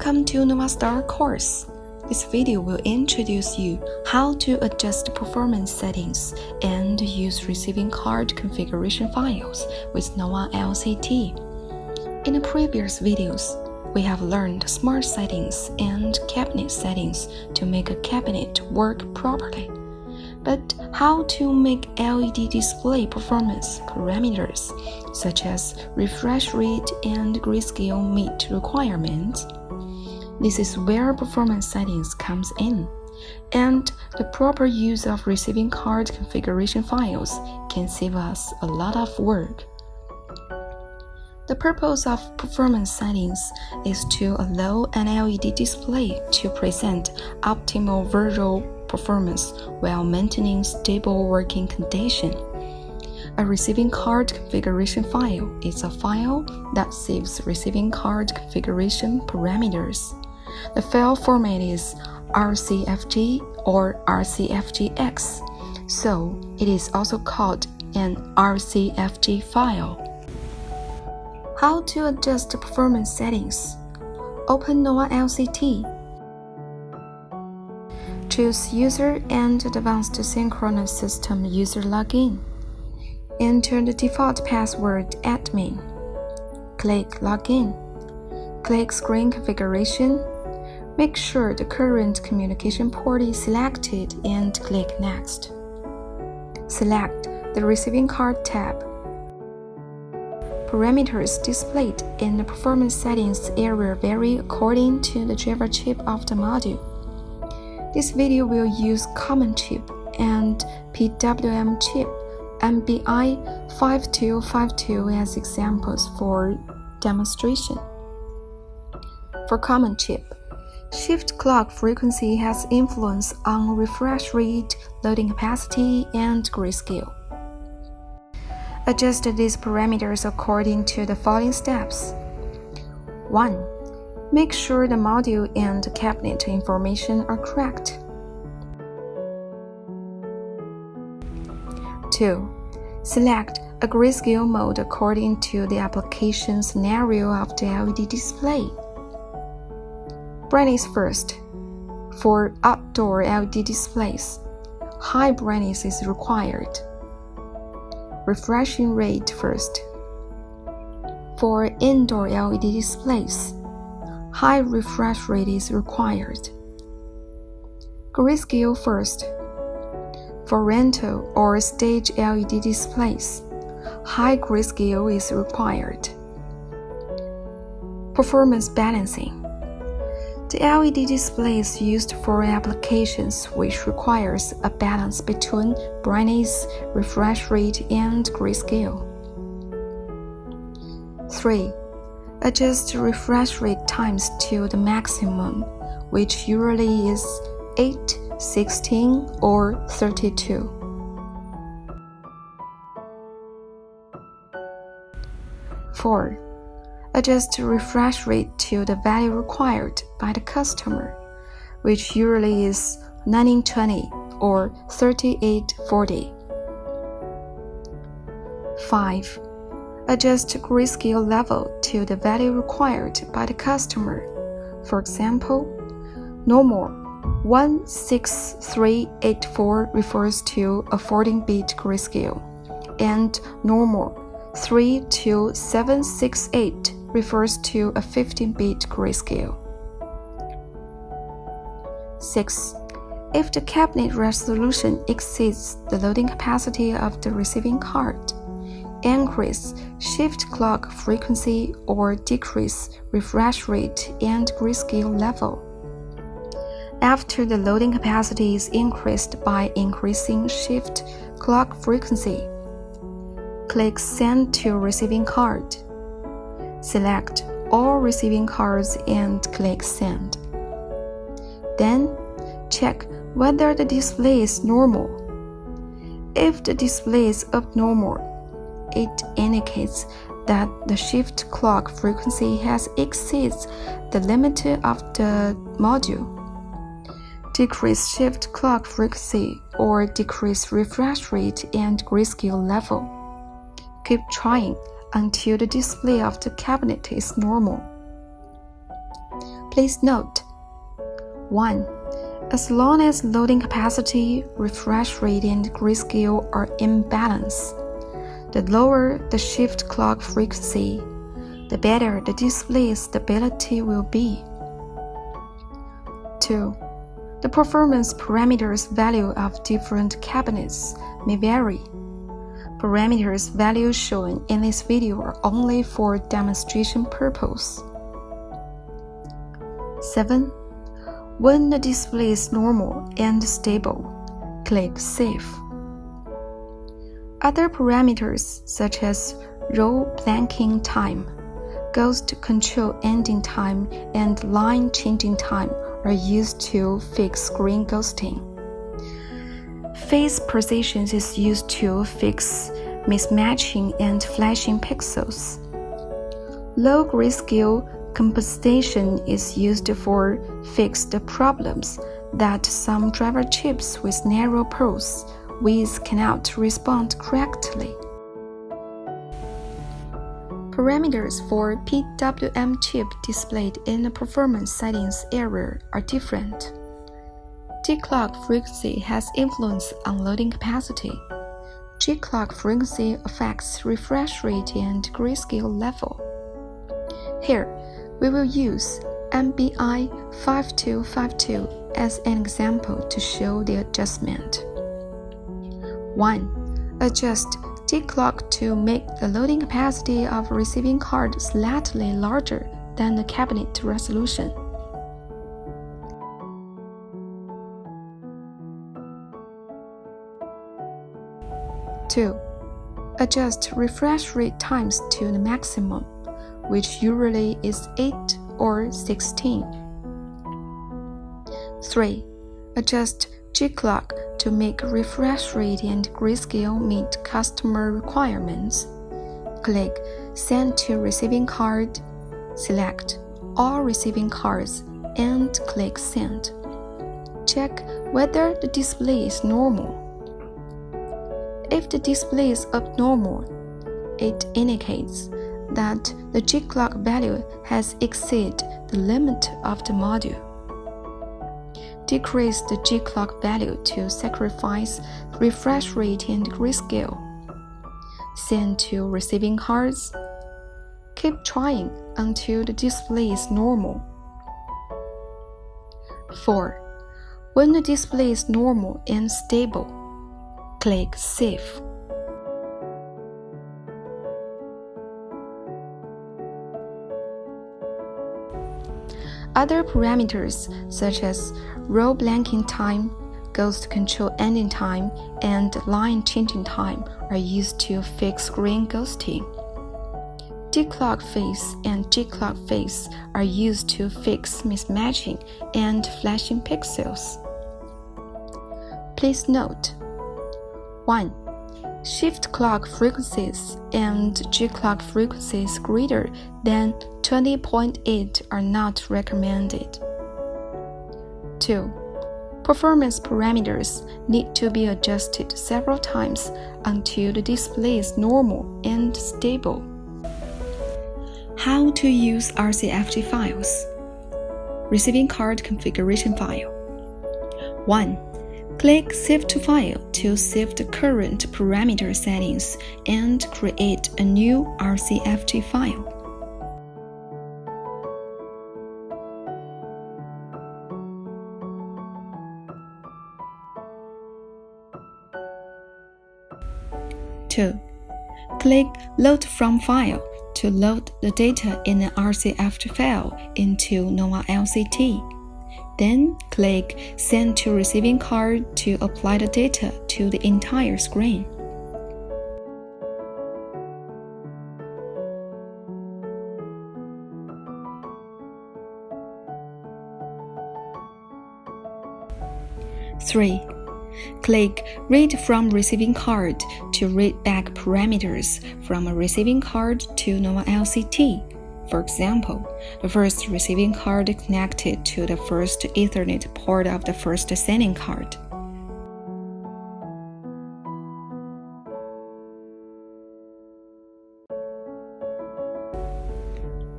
Welcome to NovaStar course. This video will introduce you how to adjust performance settings and use receiving card configuration files with NovaLCT. In the previous videos, we have learned smart settings and cabinet settings to make a cabinet work properly. But how to make LED display performance parameters such as refresh rate and grayscale meet requirements? This is where performance settings comes in, and the proper use of receiving card configuration files can save us a lot of work. The purpose of performance settings is to allow an LED display to present optimal visual performance while maintaining stable working condition. A receiving card configuration file is a file that saves receiving card configuration parameters. The file format is RCFG or RCFGX, so it is also called an RCFG file. How to adjust the performance settings? Open NovaLCT. Choose User and Advanced Synchronous System User Login. Enter the default password admin. Click Login. Click Screen Configuration. Make sure the current communication port is selected and click Next. Select the Receiving Card tab. Parameters displayed in the Performance Settings area vary according to the driver chip of the module. This video will use Common chip and PWM chip MBI 5252 as examples for demonstration. For Common chip, shift clock frequency has influence on refresh rate, loading capacity, and grayscale. Adjust these parameters according to the following steps. 1. Make sure the module and cabinet information are correct. 2. Select a grayscale mode according to the application scenario of the LED display. Brightness first. For outdoor LED displays, high brightness is required. Refreshing rate first. For indoor LED displays, high refresh rate is required. Grayscale first. For rental or stage LED displays, high grayscale is required. Performance balancing. The LED display is used for applications which requires a balance between brightness, refresh rate, and grayscale. 3. Adjust refresh rate times to the maximum, which usually is 8, 16, or 32. 4. Adjust refresh rate to the value required by the customer, which usually is 1920 or 3840. 5. Adjust grayscale level to the value required by the customer. For example, normal 16384 refers to a 14-bit grayscale, and normal 32768 refers to a 15-bit grayscale. 6. If the cabinet resolution exceeds the loading capacity of the receiving card, increase shift clock frequency or decrease refresh rate and grayscale level. After the loading capacity is increased by increasing shift clock frequency, click Send to Receiving Card. Select all receiving cards and click Send. Then, check whether the display is normal. If the display is abnormal, it indicates that the shift clock frequency has exceeds the limit of the module. Decrease shift clock frequency or decrease refresh rate and grayscale level. Keep trying until the display of the cabinet is normal. Please note: 1. As long as loading capacity, refresh rate, and grayscale are in balance, the lower the shift clock frequency, the better the display stability will be. 2. The performance parameters value of different cabinets may vary. Parameters values shown in this video are only for demonstration purpose. 7. When the display is normal and stable, click Save. Other parameters such as row blanking time, ghost control ending time, and line changing time are used to fix screen ghosting. Phase precision is used to fix mismatching and flashing pixels. Low grayscale compensation is used for fixed problems that some driver chips with narrow pulse width cannot respond correctly. Parameters for PWM chip displayed in the performance settings area are different. T-clock frequency has influence on loading capacity. G-clock frequency affects refresh rate and grayscale level. Here, we will use MBI 5252 as an example to show the adjustment. 1. Adjust T-clock to make the loading capacity of receiving card slightly larger than the cabinet resolution. 2. Adjust refresh rate times to the maximum, which usually is 8 or 16. 3. Adjust G-clock to make refresh rate and grayscale meet customer requirements. Click Send to Receiving Card, select All Receiving Cards, and click Send. Check whether the display is normal. If the display is abnormal, it indicates that the G-clock value has exceeded the limit of the module. Decrease the G-clock value to sacrifice refresh rate and grayscale. Send to receiving cards. Keep trying until the display is normal. 4. When the display is normal and stable, click Save. Other parameters such as row blanking time, ghost control ending time, and line changing time are used to fix screen ghosting. D-clock phase and G-clock phase are used to fix mismatching and flashing pixels. Please note: 1. Shift clock frequencies and G-clock frequencies greater than 20.8 are not recommended. 2. Performance parameters need to be adjusted several times until the display is normal and stable. How to use RCFG files. Receiving card configuration file. 1. Click Save to File to save the current parameter settings and create a new RCFG file. 2. Click Load from File to load the data in an RCFG file into NovaLCT. Then click Send to Receiving Card to apply the data to the entire screen. Three. Click Read from Receiving Card to read back parameters from a receiving card to NovaLCT. For example, the first receiving card is connected to the first Ethernet port of the first sending card.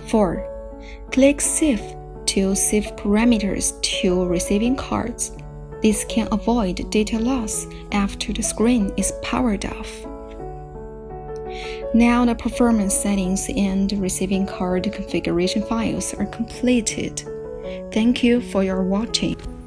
4. Click Save to to save parameters to receiving cards. This can avoid data loss after the screen is powered off. Now the performance settings and receiving card configuration files are completed. Thank you for your watching.